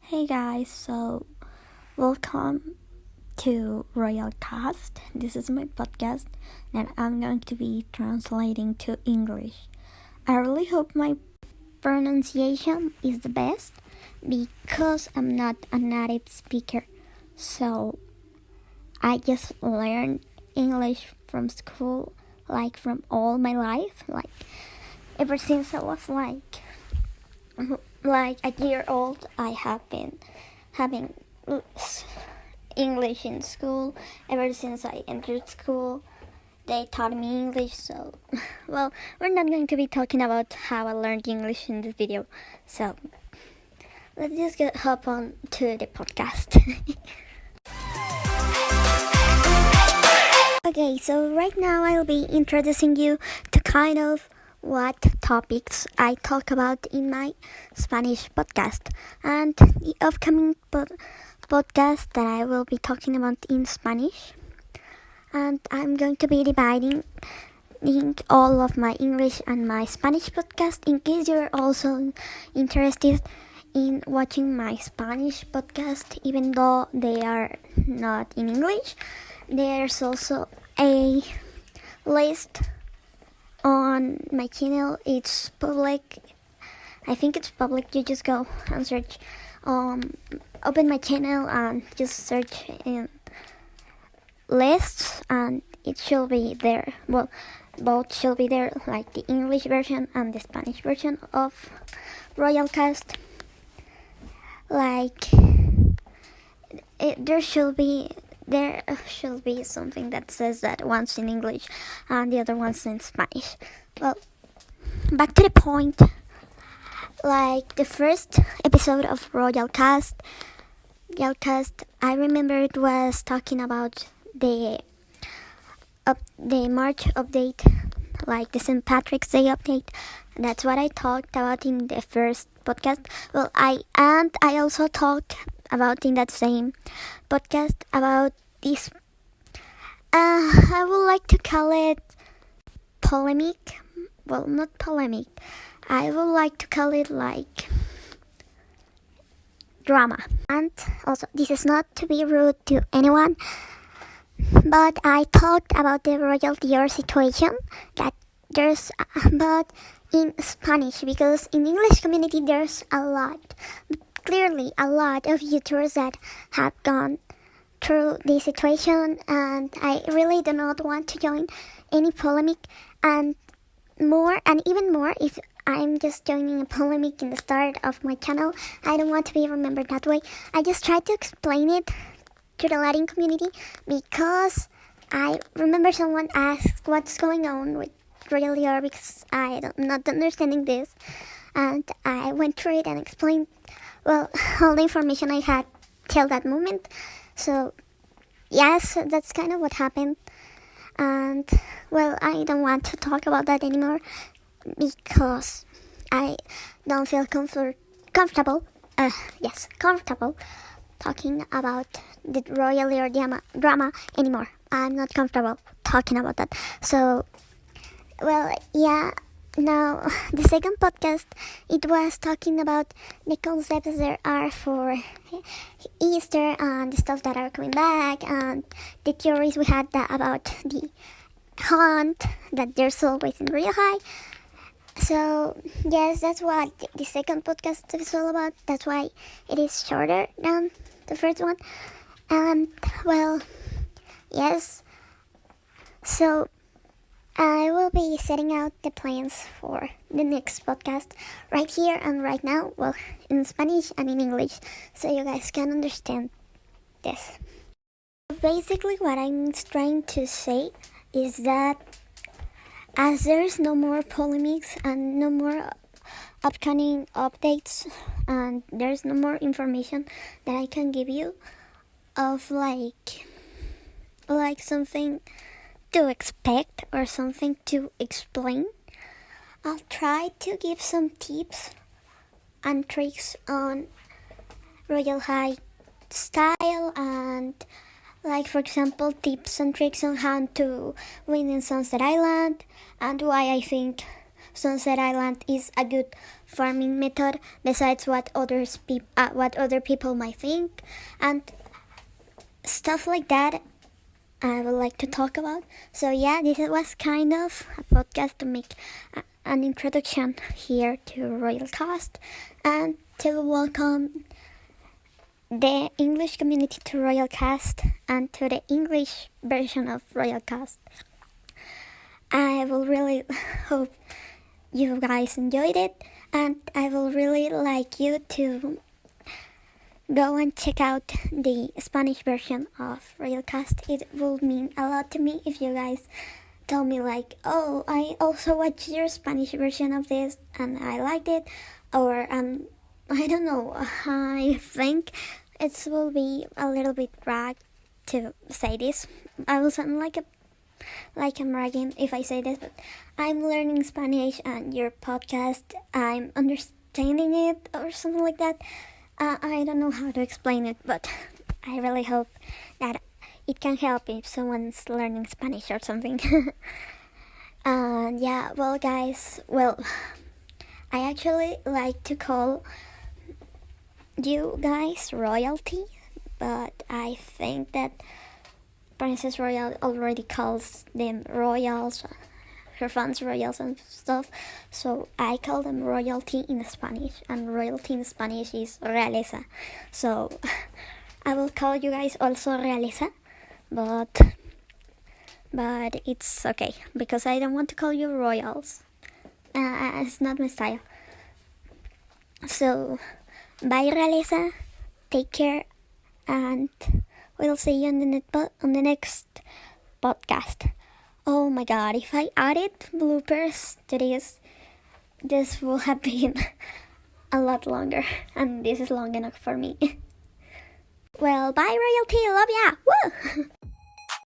Hey guys, so welcome to Royal Cast. This is my podcast and I'm going to be translating to English. I really hope my pronunciation is the best because I'm not a native speaker. So I just learned English from school, like from all my life, like ever since I was like a year old. I have been having English in school. Ever since I entered school, they taught me English. So, well, we're not going to be talking about how I learned English in this video. So, let's just hop on to the podcast. Okay, so right now I'll be introducing you to kind of what topics I talk about in my Spanish podcast and the upcoming podcast that I will be talking about in Spanish. And I'm going to be dividing all of my English and my Spanish podcast in case you're also interested in watching my Spanish podcast, even though they are not in English. There's also a list on my channel. It's public. I think it's public. You just go and search, open my channel and just search in lists and it should be there. Well, both should be there, like the English version and the Spanish version of Royal Cast. Like there should be something that says that one's in English and the other one's in Spanish. Well, back to the point. Like the first episode of Royal Cast, I remember it was talking about the March update, like the St. Patrick's Day update. That's what I talked about in the first podcast. Well, I also talked about in that same podcast about this. I would like to call it polemic. Well, not polemic. I would like to call it like drama. And also, this is not to be rude to anyone, but I talked about the Royal Dior situation that there's, but in Spanish, because in English community there's clearly a lot of YouTubers that have gone through this situation, and I really do not want to join any polemic, and even more if I'm just joining a polemic in the start of my channel. I don't want to be remembered that way. I just try to explain it to the Latin community because I remember someone asked what's going on with Royal Dior because I'm not understanding this, and I went through it and explained, well, all the information I had till that moment. So yes, that's kind of what happened, and well, I don't want to talk about that anymore because I don't feel comfortable talking about the Royal Dior drama anymore. I'm not comfortable talking about that. So, well, yeah. Now, the second podcast, it was talking about the concepts there are for Easter and the stuff that are coming back and the theories we had about the hunt that there's always in Rio High. So, yes, that's what the second podcast is all about. That's why it is shorter than the first one. And, well, yes. So, I will be setting out the plans for the next podcast right here and right now, well, in Spanish and in English, so you guys can understand this. Basically, what I'm trying to say is that as there's no more polemics and no more upcoming updates and there's no more information that I can give you of like something to expect or something to explain, I'll try to give some tips and tricks on Royal High style and, like, for example, tips and tricks on how to win in Sunset Island and why I think Sunset Island is a good farming method besides what other people might think, and stuff like that I would like to talk about. So yeah, this was kind of a podcast to make an introduction here to Royal Cast and to welcome the English community to Royal Cast and to the English version of Royal Cast. I will really hope you guys enjoyed it, and I will really like you to go and check out the Spanish version of Royal Cast. It will mean a lot to me if you guys tell me like, oh, I also watched your Spanish version of this and I liked it, or I don't know, I think it will be a little bit brag to say this. I will sound like I'm bragging if I say this, but I'm learning Spanish and your podcast, I'm understanding it or something like that. I don't know how to explain it, but I really hope that it can help if someone's learning Spanish or something. And yeah, well guys, I actually like to call you guys royalty, but I think that Princess Royal already calls them royals, her fans royals and stuff, so I call them royalty in Spanish, and royalty in Spanish is realeza, so I will call you guys also realeza, but it's okay, because I don't want to call you royals, it's not my style. So bye realeza, take care, and we'll see you on the next podcast. Oh my god, if I added bloopers to this will have been a lot longer, and this is long enough for me. Well, bye royalty, love ya, woo!